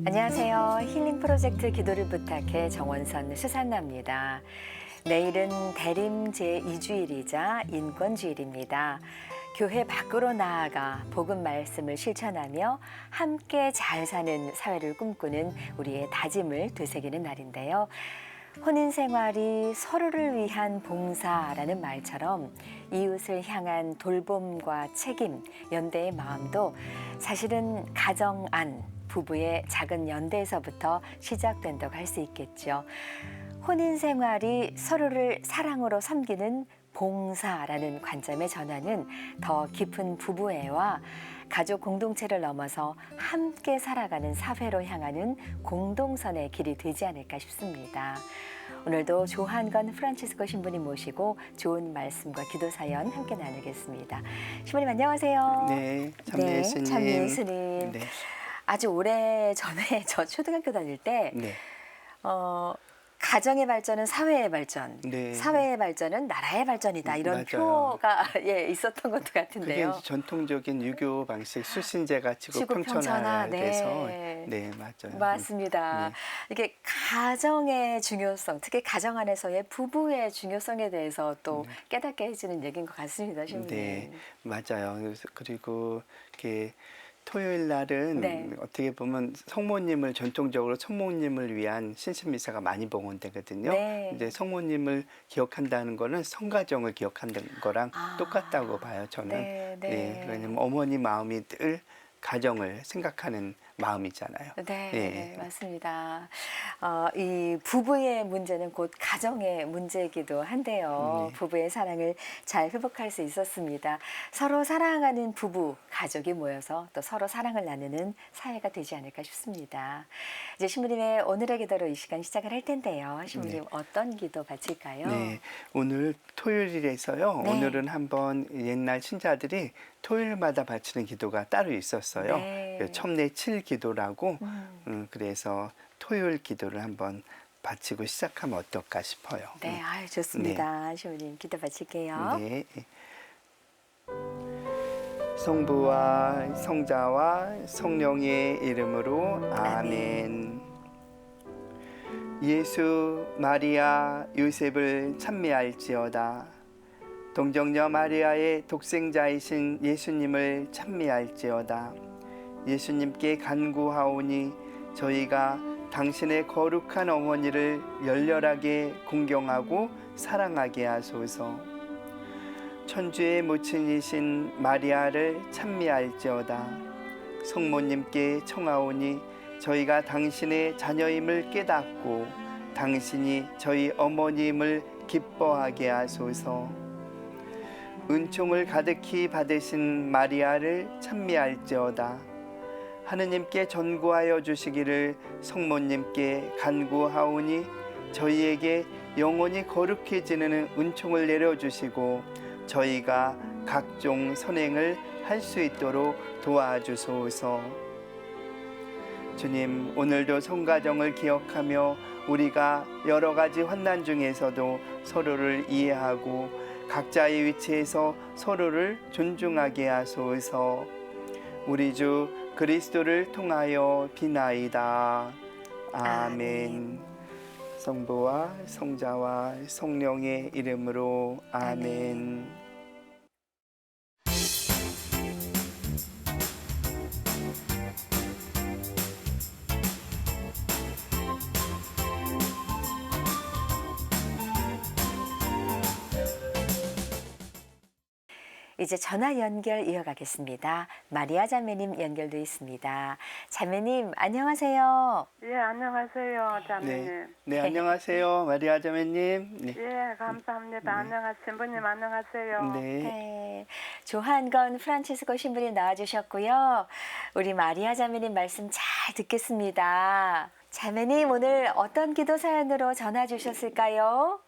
안녕하세요. 힐링 프로젝트 기도를 부탁해 정원선 수산나입니다. 내일은 대림 제2주일이자 인권주일입니다. 교회 밖으로 나아가 복음 말씀을 실천하며 함께 잘 사는 사회를 꿈꾸는 우리의 다짐을 되새기는 날인데요. 혼인 생활이 서로를 위한 봉사라는 말처럼 이웃을 향한 돌봄과 책임, 연대의 마음도 사실은 가정 안, 부부의 작은 연대에서부터 시작된다고 할 수 있겠죠. 혼인 생활이 서로를 사랑으로 섬기는 봉사라는 관점의 전환은 더 깊은 부부애와 가족 공동체를 넘어서 함께 살아가는 사회로 향하는 공동선의 길이 되지 않을까 싶습니다. 오늘도 조한건 프란치스코 신부님 모시고 좋은 말씀과 기도 사연 함께 나누겠습니다. 신부님 안녕하세요. 네, 참미 예수님. 참미 예수님. 네, 아주 오래 전에 저 초등학교 다닐 때 네, 가정의 발전은 사회의 발전, 네. 사회의 발전은 나라의 발전이다. 이런 맞아요. 표가 있었던 것도 그게 같은데요. 이제 전통적인 유교 방식 수신제가 치고 치고 평천화, 평천화돼서 네. 네, 맞아요. 맞습니다. 네. 이게 가정의 중요성, 특히 가정 안에서의 부부의 중요성에 대해서 또 깨닫게 해주는 얘기인 것 같습니다, 신부님. 네, 맞아요. 그리고 이렇게 토요일 날은 네. 어떻게 보면 성모님을 전통적으로 성모님을 위한 신신미사가 많이 봉헌되거든요. 네. 이제 성모님을 기억한다는 거는 성가정을 기억한다는 거랑 아, 똑같다고 봐요, 저는. 네, 네. 왜냐면 어머니 마음이 늘 가정을 생각하는 마음이잖아요. 네, 예. 맞습니다. 이 부부의 문제는 곧 가정의 문제이기도 한데요. 네. 부부의 사랑을 잘 회복할 수 있었습니다. 서로 사랑하는 부부, 가족이 모여서 또 서로 사랑을 나누는 사회가 되지 않을까 싶습니다. 이제 신부님의 오늘의 기도로 이 시간 시작을 할 텐데요. 신부님 어떤 기도 바칠까요? 네, 오늘 토요일이라서요. 네. 오늘은 한번 옛날 신자들이 토요일마다 바치는 기도가 따로 있었어요. 네. 첨례 7기도라고 그래서 토요일 기도를 한번 바치고 시작하면 어떨까 싶어요. 네, 아유, 좋습니다. 신부님 기도 바칠게요. 네. 성부와 성자와 성령의 이름으로 아멘. 예수, 마리아, 요셉을 찬미할지어다. 동정녀 마리아의 독생자이신 예수님을 찬미할지어다. 예수님께 간구하오니 저희가 당신의 거룩한 어머니를 열렬하게 공경하고 사랑하게 하소서. 천주의 모친이신 마리아를 찬미할지어다. 성모님께 청하오니 저희가 당신의 자녀임을 깨닫고 당신이 저희 어머니임을 기뻐하게 하소서. 은총을 가득히 받으신 마리아를 찬미할지어다. 하느님께 전구하여 주시기를 성모님께 간구하오니 저희에게 영원히 거룩해지는 은총을 내려주시고 저희가 각종 선행을 할 수 있도록 도와주소서. 주님, 오늘도 성가정을 기억하며 우리가 여러 가지 환난 중에서도 서로를 이해하고 각자의 위치에서 서로를 존중하게 하소서. 우리 주 그리스도를 통하여 비나이다. 아멘. 성부와 성자와 성령의 이름으로 아멘. 이제 전화 연결 이어가겠습니다. 마리아 자매님 연결돼 있습니다. 자매님 안녕하세요. 예, 안녕하세요, 자매님. 네, 안녕하세요. 마리아 자매님. 네. 예, 감사합니다. 안녕하세요. 신부님 안녕하세요. 네. 네, 조한건 프란치스코 신부님 나와주셨고요. 우리 마리아 자매님 말씀 잘 듣겠습니다. 자매님 오늘 어떤 기도 사연으로 전화 주셨을까요?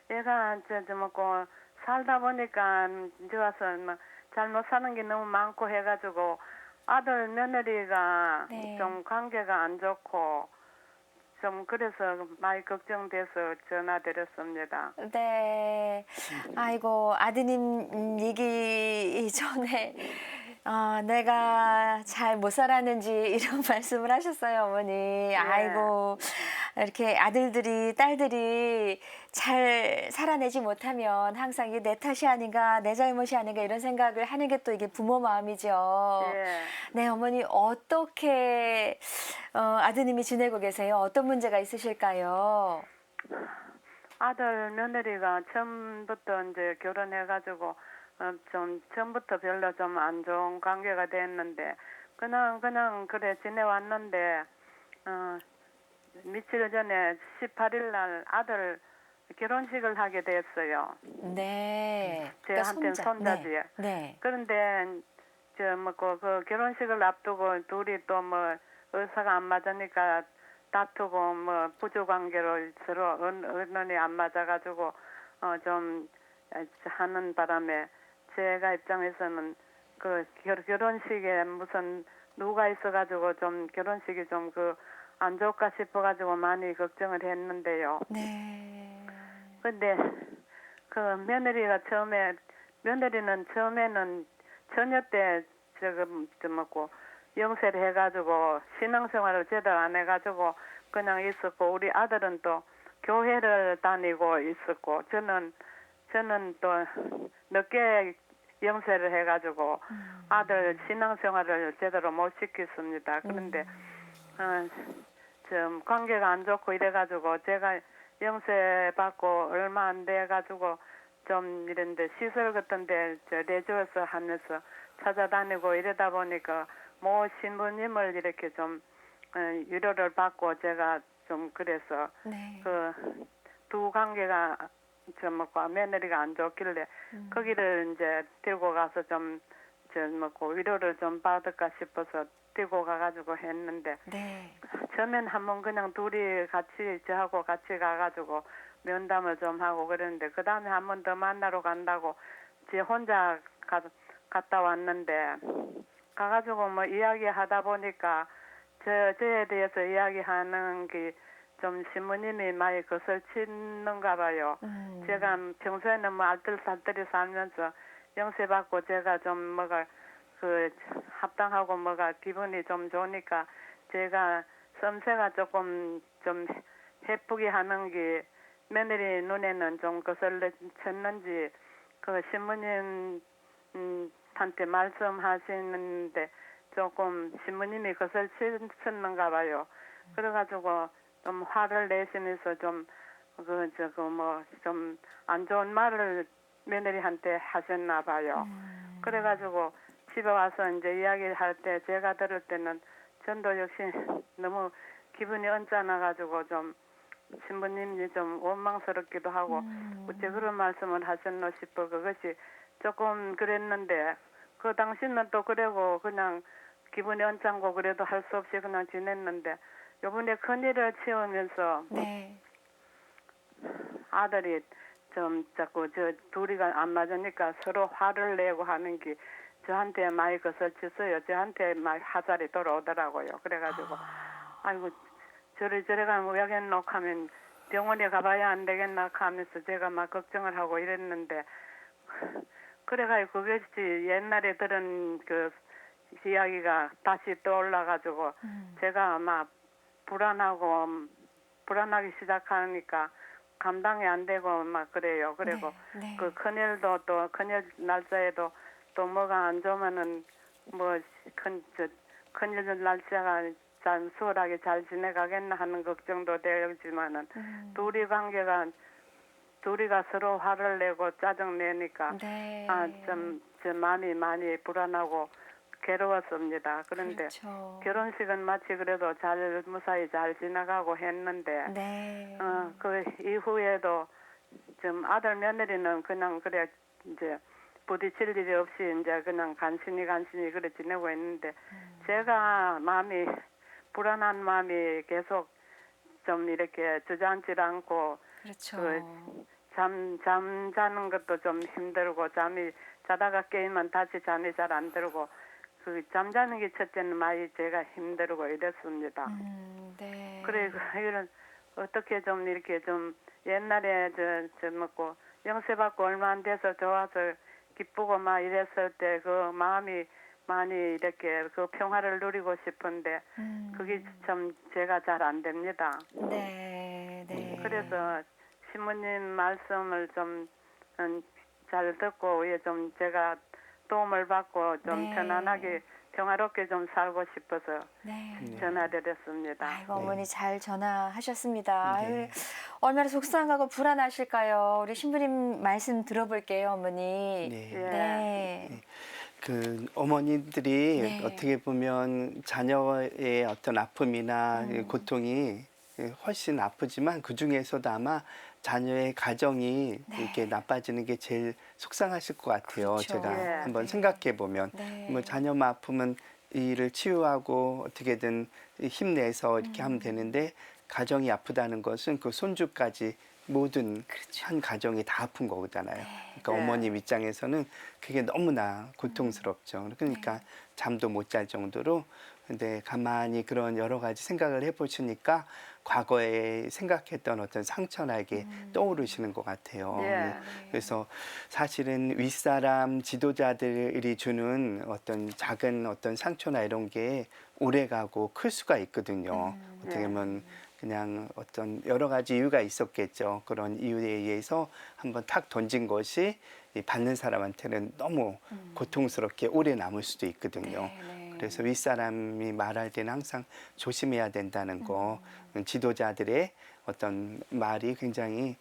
얘가 저 뭐고 살다 보니까 좋아서 뭐 잘못 사는 게 너무 많고 해가지고 아들 며느리가 네. 좀 관계가 안 좋고 좀 그래서 많이 걱정돼서 전화드렸습니다. 네, 아이고 아드님 얘기 전에 내가 잘 못 살았는지 이런 말씀을 하셨어요, 어머니. 아이고, 이렇게 아들들이, 딸들이 잘 살아내지 못하면 항상 이게 내 탓이 아닌가, 내 잘못이 아닌가 이런 생각을 하는 게 또 이게 부모 마음이죠. 예. 네, 어머니 어떻게 아드님이 지내고 계세요? 어떤 문제가 있으실까요? 아들 며느리가 처음부터 이제 결혼해가지고 좀 처음부터 별로 좀 안 좋은 관계가 됐는데 그냥 그래 지내왔는데 며칠 전에 18일 날 아들 결혼식을 하게 됐어요. 네. 저한테는 손자지요. 네. 그런데 그 결혼식을 앞두고 둘이 또 뭐 의사가 안 맞으니까 다투고 뭐 부부 관계로 서로 의논이 안 맞아가지고 좀 하는 바람에 제가 입장에서는 그 결혼식에 무슨 누가 있어가지고 좀 결혼식이 좀 그 안 좋을까 싶어가지고 많이 걱정을 했는데요. 네. 근데 그 며느리는 처음에는 처녀 때 뭐고 영세를 해가지고 신앙생활을 제대로 안 해가지고 그냥 있었고 우리 아들은 또 교회를 다니고 있었고 저는 또 늦게 영세를 해가지고 아들 신앙생활을 제대로 못 시켰습니다. 그런데 좀 관계가 안 좋고 이래가지고 제가 영세 받고 얼마 안 돼가지고 좀 이런데 시설 같은데 레저에서 하면서 찾아다니고 이러다 보니까 모 신부님을 이렇게 좀 위로를 받고 제가 좀 그래서 네. 그 두 관계가 며느리가 안 좋길래 거기를 이제 들고 가서 위로를 좀 받을까 싶어서 들고 가가지고 했는데 네. 처음엔 한번 그냥 둘이 같이 저하고 같이 가가지고 면담을 좀 하고 그랬는데 그 다음에 한 번 더 만나러 간다고 제 혼자 갔다 왔는데 가가지고 뭐 이야기하다 보니까 저에 대해서 이야기하는 게 좀 신부님이 많이 거슬치는가 봐요. 제가 평소에는 뭐 알뜰살뜰히 살면서 영세 받고 제가 좀 뭐가 그 합당하고 뭐가 기분이 좀 좋으니까 제가 섬세가 조금 좀 해프게 하는 게 며느리 눈에는 좀 거슬렸는지 그 신부님 한테 말씀하시는데 조금 신부님이 거슬렸는가 봐요. 그래가지고 좀 화를 내시면서 좀 안 좋은 말을 며느리한테 하셨나 봐요. 그래가지고 집에 와서 이제 이야기할 때 제가 들을 때는 전도 역시 너무 기분이 언짢아가지고 좀 신부님이 좀 원망스럽기도 하고 어째 그런 말씀을 하셨나 싶어 그것이 조금 그랬는데 그 당시는 또 그러고 그냥 기분이 언짢고 그래도 할 수 없이 그냥 지냈는데 요번에 큰일을 치우면서 네. 아들이 좀 자꾸 둘이가 안 맞으니까 서로 화를 내고 하는 게 저한테 많이 거슬쳤어요. 저한테 막 화살이 돌아오더라고요. 그래가지고 아이고 저래가 뭐 여기 놓고하면 병원에 가봐야 안 되겠나 하면서 제가 막 걱정을 하고 이랬는데 그래가지고 그것이 옛날에 들은 그 이야기가 다시 떠올라가지고 제가 막 불안하기 시작하니까 감당이 안 되고 막 그래요. 그리고 네. 그 큰일도 또 큰일 날짜에도 또 뭐가 안 좋으면은 뭐 큰일 날짜가 잘 수월하게 잘 지내가겠나 하는 걱정도 되지만은 둘이가 서로 화를 내고 짜증 내니까 네. 좀 마음이 많이 불안하고 괴로웠습니다. 그런데 그렇죠. 결혼식은 마치 그래도 잘 무사히 잘 지나가고 했는데 네. 그 이후에도 좀 아들 며느리는 그냥 그래 이제 부딪힐 일이 없이 이제 그냥 간신히 그래 지내고 있는데 제가 불안한 마음이 계속 좀 이렇게 주저앉지 않고 그렇죠. 잠자는 것도 좀 힘들고 자다가 깨면 다시 잠이 잘 안 들고 그 잠자는 게 첫째는 많이 제가 힘들고 이랬습니다. 네. 그래 이런 어떻게 좀 이렇게 좀 옛날에 영세 받고 얼마 안 돼서 좋아서 기쁘고 막 이랬을 때 그 마음이 많이 이렇게 그 평화를 누리고 싶은데 그게 참 제가 잘 안 됩니다. 네, 네. 그래서 신부님 말씀을 좀 잘 듣고 좀 제가 도움을 받고 좀 네. 편안하게 평화롭게 좀 살고 싶어서 네. 전화드렸습니다. 아이고 어머니 잘 전화하셨습니다. 네. 아유, 얼마나 속상하고 불안하실까요? 우리 신부님 말씀 들어볼게요, 어머니. 네. 예. 네. 그 어머니들이 네. 어떻게 보면 자녀의 어떤 아픔이나 고통이 훨씬 아프지만 그 중에서도 아마 자녀의 가정이 네. 이렇게 나빠지는 게 제일 속상하실 것 같아요. 그렇죠. 제가 예. 한번 네. 생각해 보면 네. 뭐 자녀만 아프면 이 일을 치유하고 어떻게든 힘내서 이렇게 하면 되는데 가정이 아프다는 것은 그 손주까지 모든 한 가정이 다 아픈 거잖아요. 그러니까 네. 어머님 입장에서는 그게 너무나 고통스럽죠. 그러니까 잠도 못 잘 정도로. 근데 가만히 그런 여러 가지 생각을 해보시니까 과거에 생각했던 어떤 상처나 이게 떠오르시는 것 같아요. 예. 네. 그래서 사실은 윗사람 지도자들이 주는 어떤 작은 어떤 상처나 이런 게 오래가고 클 수가 있거든요. 어떻게 보면 그냥 어떤 여러 가지 이유가 있었겠죠. 그런 이유에 의해서 한번 탁 던진 것이 이 받는 사람한테는 너무 고통스럽게 오래 남을 수도 있거든요. 네, 네. 그래서 윗사람이 말할 때는 항상 조심해야 된다는 거, 지도자들의 어떤 말이 굉장히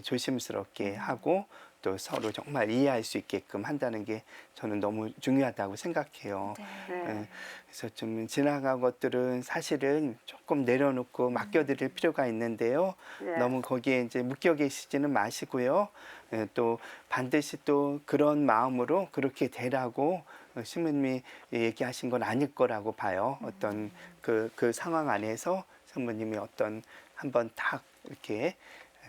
조심스럽게 하고 또 서로 정말 이해할 수 있게끔 한다는 게 저는 너무 중요하다고 생각해요. 네. 네. 그래서 좀 지나간 것들은 사실은 조금 내려놓고 맡겨드릴 필요가 있는데요. 예. 너무 거기에 이제 묶여 계시지는 마시고요. 또 반드시 또 그런 마음으로 그렇게 되라고 신부님이 얘기하신 건 아닐 거라고 봐요. 어떤 그 상황 안에서 성부님이 어떤 한번 탁 이렇게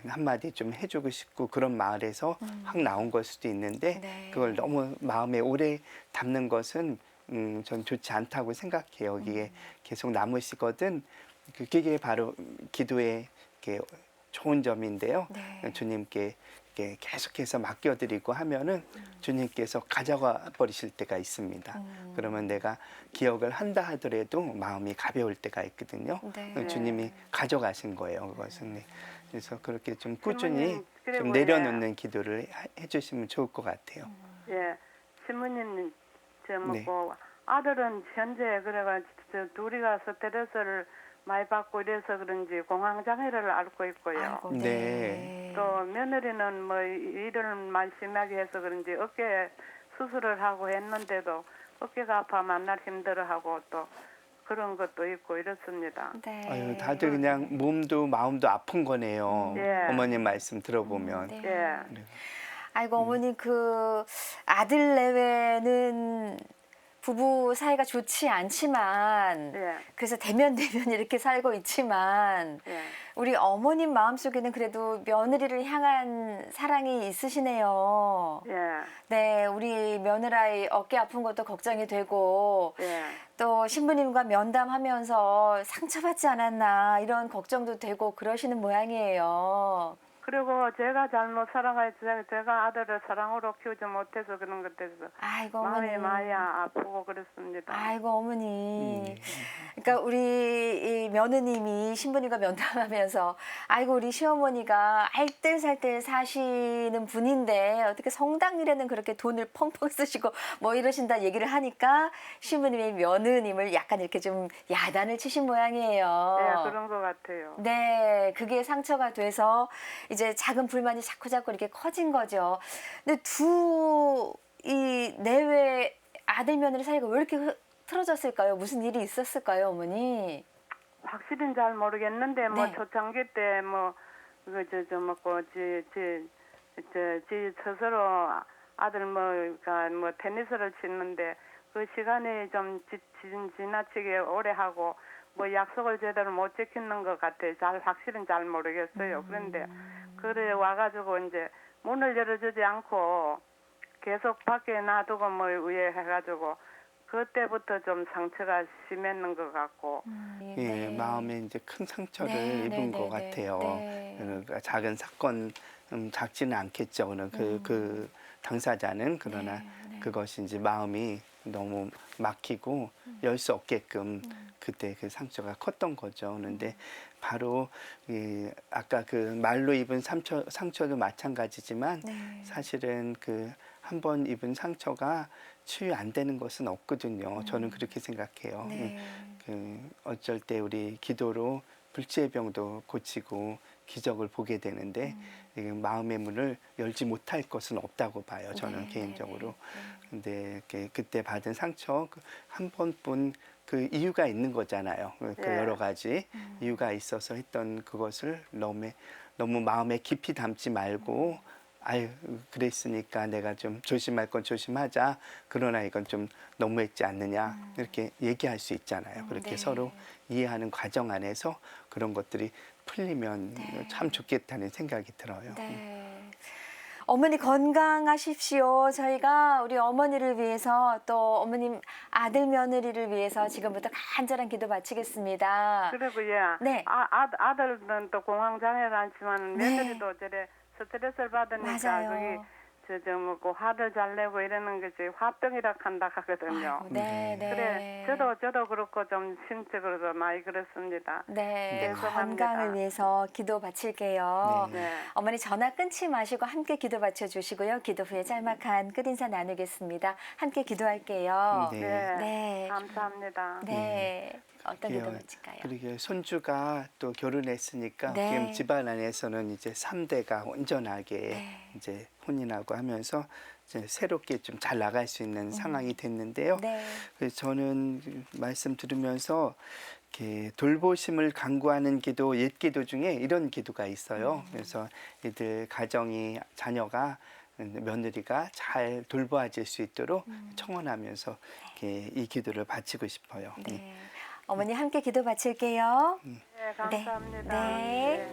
한마디 좀 해주고 싶고 그런 마을에서 확 나온 걸 수도 있는데 네. 그걸 너무 마음에 오래 담는 것은 전 좋지 않다고 생각해요. 여기에 계속 남으시거든. 그게 바로 기도의 이렇게 좋은 점인데요. 네. 주님께 이렇게 계속해서 맡겨드리고 하면은 주님께서 가져가 버리실 때가 있습니다. 그러면 내가 기억을 한다 하더라도 마음이 가벼울 때가 있거든요. 네. 주님이 가져가신 거예요. 그것은. 네. 그래서 그렇게 좀 꾸준히 신부님, 그리고 좀 내려놓는 기도를 해주시면 좋을 것 같아요. 예. 신부님 저 네. 뭐고 아들은 현재 그래가지고 저 둘이가 스트레스를 많이 받고 이래서 그런지 공황장애를 앓고 있고요. 아이고, 네. 네. 또 며느리는 뭐 일을 많이 심하게 해서 그런지 어깨 수술을 하고 했는데도 어깨가 아파 만날 힘들어하고 또 그런 것도 있고 이렇습니다. 네. 아유, 다들 그냥 몸도 마음도 아픈 거네요. 예. 어머님 말씀 들어보면. 네. 예. 아이고 어머니 그 아들 내외는 부부 사이가 좋지 않지만 예. 그래서 대면 이렇게 살고 있지만 예. 우리 어머님 마음속에는 그래도 며느리를 향한 사랑이 있으시네요. 예. 네, 우리 며느라이 어깨 아픈 것도 걱정이 되고 예. 또 신부님과 면담하면서 상처받지 않았나 이런 걱정도 되고 그러시는 모양이에요. 그리고 제가 잘못 살아가지고 제가 아들을 사랑으로 키우지 못해서 그런 것 때문에 아이고 마음이 어머니. 많이 아프고 그렇습니다. 아이고 어머니. 그러니까 우리 이 며느님이 신부님과 면담하면서 아이고 우리 시어머니가 알뜰살뜰 사시는 분인데 어떻게 성당일에는 그렇게 돈을 펑펑 쓰시고 뭐 이러신다 얘기를 하니까 신부님이 며느님을 약간 이렇게 좀 야단을 치신 모양이에요. 예, 그런 것 같아요. 네, 그게 상처가 돼서 이제 작은 불만이 자꾸자꾸 이렇게 커진 거죠. 근데 이 내외 아들 며느리 사이가 왜 이렇게 틀어졌을까요? 무슨 일이 있었을까요, 어머니? 확실히 잘 모르겠는데 뭐 네. 초창기 때 뭐 그저 뭐고 지 스스로 아들 뭐가 뭐 테니스를 치는데 그 시간이 좀 지나치게 오래 하고 뭐 약속을 제대로 못 지키는 것 같아요. 확실히 잘 모르겠어요. 그런데 그래 와가지고 이제 문을 열어주지 않고 계속 밖에 놔두고 뭐 위에 해가지고 그때부터 좀 상처가 심했는 것 같고. 예, 마음에 이제 큰 상처를 네, 입은 네, 것 네, 같아요. 네. 그러니까 작은 사건 작지는 않겠죠. 그 당사자는 그러나 네. 그것이 이제 마음이 너무 막히고 열 수 없게끔 그때 그 상처가 컸던 거죠. 그런데 바로 아까 그 말로 입은 상처도 마찬가지지만 네. 사실은 그 한 번 입은 상처가 치유 안 되는 것은 없거든요. 저는 그렇게 생각해요. 네. 어쩔 때 우리 기도로 불치의 병도 고치고 기적을 보게 되는데 이게 마음의 문을 열지 못할 것은 없다고 봐요. 저는 네, 개인적으로. 네, 근데 그때 받은 상처 한 번뿐 그 이유가 있는 거잖아요. 그 네. 여러 가지 이유가 있어서 했던 그것을 너무 마음에 깊이 담지 말고 아유 그랬으니까 내가 좀 조심할 건 조심하자. 그러나 이건 좀 너무했지 않느냐 이렇게 얘기할 수 있잖아요. 그렇게 네. 서로 이해하는 과정 안에서 그런 것들이 풀리면 네. 참 좋겠다는 생각이 들어요. 네. 어머니 건강하십시오. 저희가 우리 어머니를 위해서 또 어머님 아들 며느리를 위해서 지금부터 간절한 기도 바치겠습니다. 그리고 예, 네. 아들은 또 공황장애가 않지만 네. 며느리도 저래 스트레스를 받으니까 맞아요. 그게 뭐 화를 잘 내고 이러는 것이 화병이라 한다 하거든요. 아이고, 네, 네. 그래 저도 그렇고 좀 심적으로도 많이 그렇습니다. 네, 죄송합니다. 건강을 위해서 기도 바칠게요. 네. 네. 어머니 전화 끊지 마시고 함께 기도 바쳐주시고요. 기도 후에 짤막한 끝인사 나누겠습니다. 함께 기도할게요. 네. 네. 감사합니다. 네. 어떤 기도 그래요. 바칠까요? 그리고 손주가 또 결혼했으니까 네. 지금 집안 안에서는 이제 3대가 온전하게 네. 이제 혼인하고 하면서 이제 새롭게 좀 잘 나갈 수 있는 상황이 됐는데요. 네. 그래서 저는 말씀 들으면서 이렇게 돌보심을 간구하는 기도, 옛 기도 중에 이런 기도가 있어요. 그래서 이들 가정이 자녀가 며느리가 잘 돌보아질 수 있도록 청원하면서 이렇게 이 기도를 바치고 싶어요. 네. 어머니 함께 기도 바칠게요. 네, 감사합니다. 네.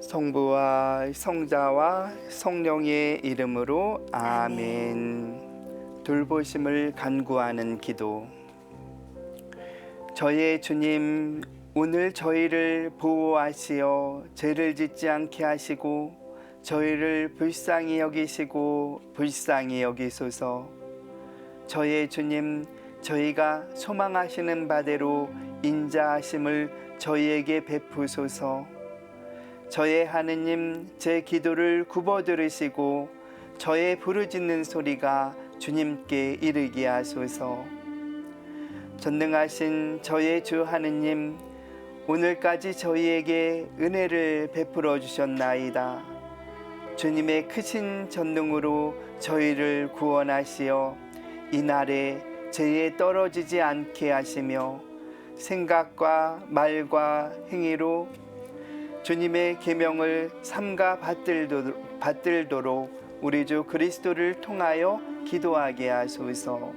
성부와 성자와 성령의 이름으로 아멘. 돌보심을 간구하는 기도. 저의 주님, 오늘 저희를 보호하시어 죄를 짓지 않게 하시고 저희를 불쌍히 여기시고 불쌍히 여기소서. 저의 주님, 저희가 소망하시는 바대로 인자하심을 저희에게 베푸소서. 저의 하느님, 제 기도를 굽어 들으시고 저의 부르짖는 소리가 주님께 이르게 하소서. 전능하신 저의 주 하느님, 오늘까지 저희에게 은혜를 베풀어 주셨나이다. 주님의 크신 전능으로 저희를 구원하시어 이날에 죄에 떨어지지 않게 하시며 생각과 말과 행위로 주님의 계명을 삼가 받들도록 우리 주 그리스도를 통하여 기도하게 하소서.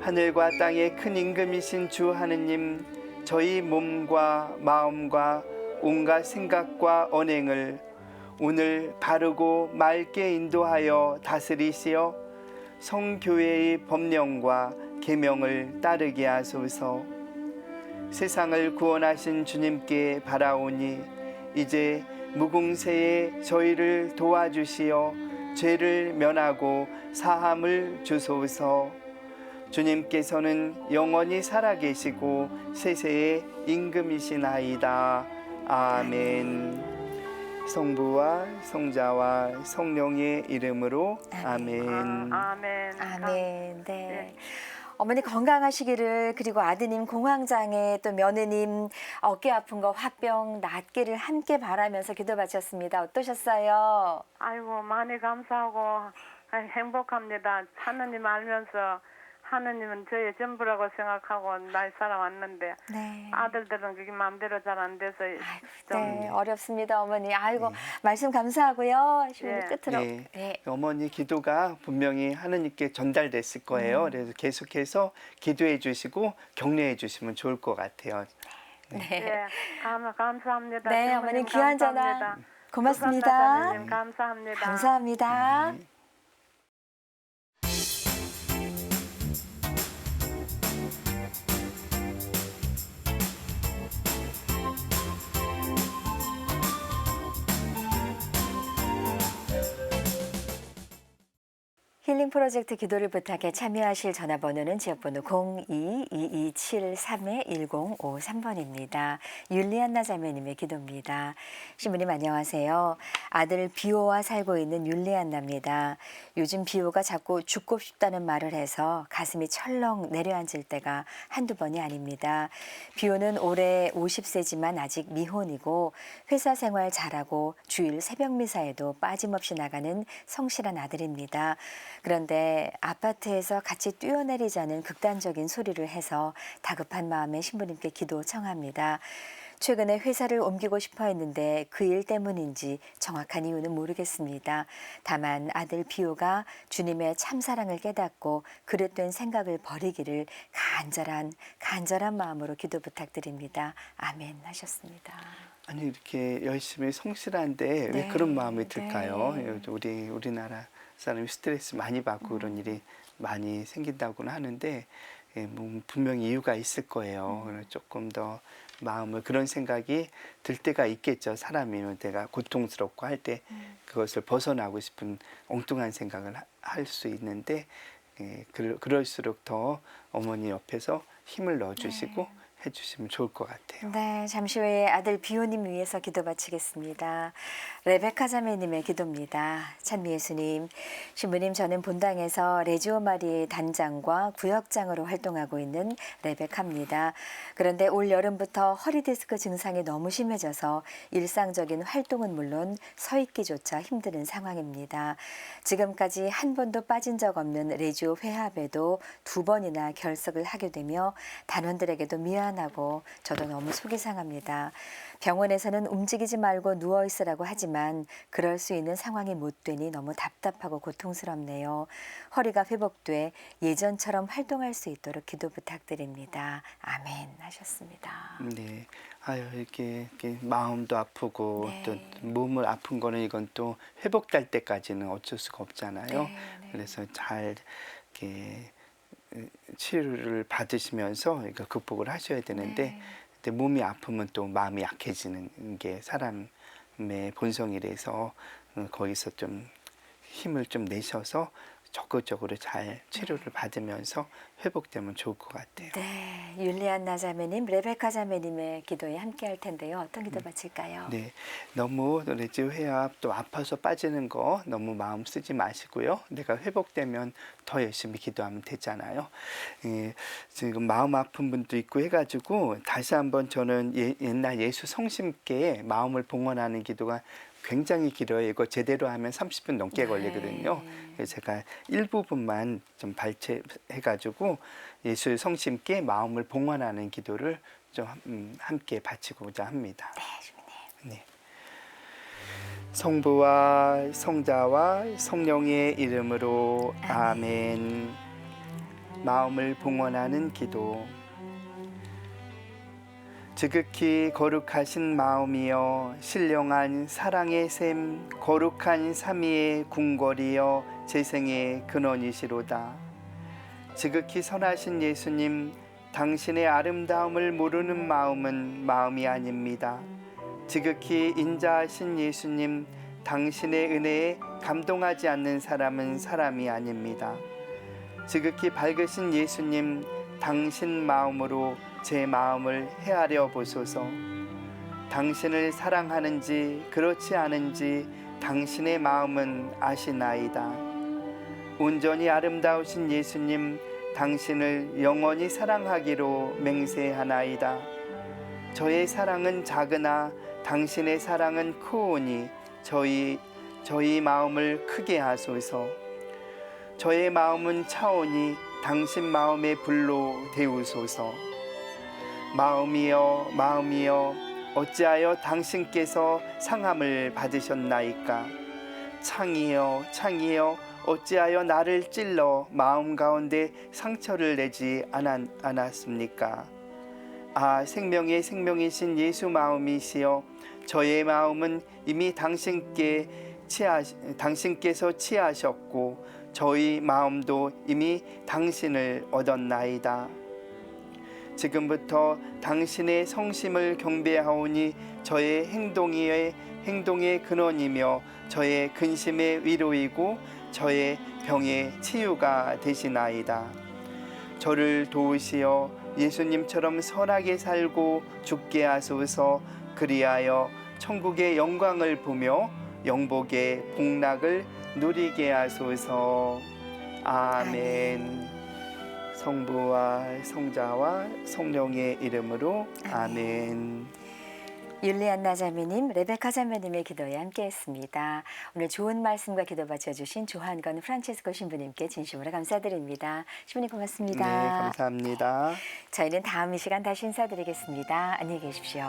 하늘과 땅의 큰 임금이신 주 하느님, 저희 몸과 마음과 온갖 생각과 언행을 오늘 바르고 맑게 인도하여 다스리시어 성교회의 법령과 계명을 따르게 하소서. 세상을 구원하신 주님께 바라오니 이제 무궁세에 저희를 도와주시어 죄를 면하고 사함을 주소서. 주님께서는 영원히 살아계시고 세세의 임금이시나이다. 아멘. 성부와 성자와 성령의 이름으로 아멘. 아멘. 아멘. 네. 네. 어머니 건강하시기를, 그리고 아드님 공황장애, 또 며느님 어깨 아픈 거 화병 낫기를 함께 바라면서 기도 바쳤습니다. 어떠셨어요? 아이고 많이 감사하고 행복합니다. 하느님 알면서 하느님은 저의 전부라고 생각하고 날 살아왔는데 네. 아들들은 그게 마음대로 잘 안 돼서 좀 네, 어렵습니다, 어머니. 아이고, 말씀 감사하고요. 시간이 네. 끝으로. 네. 네. 어머니 기도가 분명히 하느님께 전달됐을 거예요. 그래서 계속해서 기도해 주시고 격려해 주시면 좋을 것 같아요. 네. 예, 감사합니다. 네, 주님 어머니 귀한 전화 감사합니다. 고맙습니다. 부산사장님 감사합니다. 감사합니다. 네. 힐링 프로젝트 기도를 부탁해 참여하실 전화번호는 지역번호 02-2273-1053번입니다. 율리안나 자매님의 기도입니다. 신부님 안녕하세요. 아들 비오와 살고 있는 율리안나입니다. 요즘 비오가 자꾸 죽고 싶다는 말을 해서 가슴이 철렁 내려앉을 때가 한두 번이 아닙니다. 비오는 올해 50세지만 아직 미혼이고 회사 생활 잘하고 주일 새벽 미사에도 빠짐없이 나가는 성실한 아들입니다. 그런데 아파트에서 같이 뛰어내리자는 극단적인 소리를 해서 다급한 마음에 신부님께 기도 청합니다. 최근에 회사를 옮기고 싶어 했는데 그 일 때문인지 정확한 이유는 모르겠습니다. 다만 아들 비오가 주님의 참사랑을 깨닫고 그릇된 생각을 버리기를 간절한 마음으로 기도 부탁드립니다. 아멘 하셨습니다. 아니 이렇게 열심히 성실한데 왜 그런 마음이 들까요? 우리나라 사람이 스트레스 많이 받고 그런 일이 많이 생긴다고는 하는데 뭐 분명히 이유가 있을 거예요. 조금 더 마음을 그런 생각이 들 때가 있겠죠. 사람이면 내가 고통스럽고 할 때 그것을 벗어나고 싶은 엉뚱한 생각을 할 수 있는데 그럴수록 더 어머니 옆에서 힘을 넣어주시고 해주시면 좋을 것 같아요. 네, 잠시 후에 아들 비오님 위해서 기도 바치겠습니다. 레베카 자매님의 기도입니다. 찬미 예수님, 신부님 저는 본당에서 레지오 마리 단장과 구역장으로 활동하고 있는 레베카입니다. 그런데 올 여름부터 허리 디스크 증상이 너무 심해져서 일상적인 활동은 물론 서 있기조차 힘든 상황입니다. 지금까지 한 번도 빠진 적 없는 레지오 회합에도 2번이나 결석을 하게 되며 단원들에게도 미안하고 저도 너무 속이 상합니다. 병원에서는 움직이지 말고 누워있으라고 하지만 그럴 수 있는 상황이 못 되니 너무 답답하고 고통스럽네요. 허리가 회복돼 예전처럼 활동할 수 있도록 기도 부탁드립니다. 아멘 하셨습니다. 네. 아유 이렇게 마음도 아프고 네. 또 몸을 아픈 거는 이건 또 회복될 때까지는 어쩔 수가 없잖아요. 네. 그래서 잘 이렇게 치료를 받으시면서 이거 극복을 하셔야 되는데 근데 몸이 아프면 또 마음이 약해지는 게 사람의 본성이라서 거기서 좀 힘을 좀 내셔서 적극적으로 잘 치료를 받으면서 회복되면 좋을 것 같아요. 네, 율리안나 자매님, 레베카 자매님의 기도에 함께 할 텐데요. 어떤 기도 바칠까요? 네, 너무 레지오 회합 또 아파서 빠지는 거 너무 마음 쓰지 마시고요. 내가 회복되면 더 열심히 기도하면 되잖아요. 지금 마음 아픈 분도 있고 해가지고 다시 한번 저는 옛날 예수 성심께 마음을 봉헌하는 기도가 굉장히 길어요. 이거 제대로 하면 30분 넘게 걸리거든요. 그래서 제가 일부분만 좀 발췌해가지고 예수 성심께 마음을 봉헌하는 기도를 좀 함께 바치고자 합니다. 네. 성부와 성자와 성령의 이름으로 아멘. 마음을 봉헌하는 기도. 지극히 거룩하신 마음이여 신령한 사랑의 샘 거룩한 삼위의 궁궐이여 재생의 근원이시로다. 지극히 선하신 예수님, 당신의 아름다움을 모르는 마음은 마음이 아닙니다. 지극히 인자하신 예수님, 당신의 은혜에 감동하지 않는 사람은 사람이 아닙니다. 지극히 밝으신 예수님, 당신 마음으로 제 마음을 헤아려 보소서. 당신을 사랑하는지 그렇지 않은지 당신의 마음은 아시나이다. 온전히 아름다우신 예수님, 당신을 영원히 사랑하기로 맹세하나이다. 저의 사랑은 작으나 당신의 사랑은 크오니 저희 마음을 크게 하소서. 저의 마음은 차오니 당신 마음의 불로 데우소서. 마음이여 마음이여 어찌하여 당신께서 상함을 받으셨나이까. 창이여 창이여 어찌하여 나를 찔러 마음 가운데 상처를 내지 않았습니까. 아, 생명의 생명이신 예수 마음이시여 저의 마음은 이미 당신께서 취하셨고 저희 마음도 이미 당신을 얻었나이다. 지금부터 당신의 성심을 경배하오니 저의 행동의 근원이며 저의 근심의 위로이고 저의 병의 치유가 되시나이다. 저를 도우시어 예수님처럼 선하게 살고 죽게 하소서. 그리하여 천국의 영광을 보며 영복의 복락을 누리게 하소서. 아멘. 성부와 성자와 성령의 이름으로 아멘. 율리안나 자매님, 레베카 자매님의 기도에 함께했습니다. 오늘 좋은 말씀과 기도 바쳐주신 조한건 프란체스코 신부님께 진심으로 감사드립니다. 신부님 고맙습니다. 네, 감사합니다. 저희는 다음 이 시간 다시 인사드리겠습니다. 안녕히 계십시오.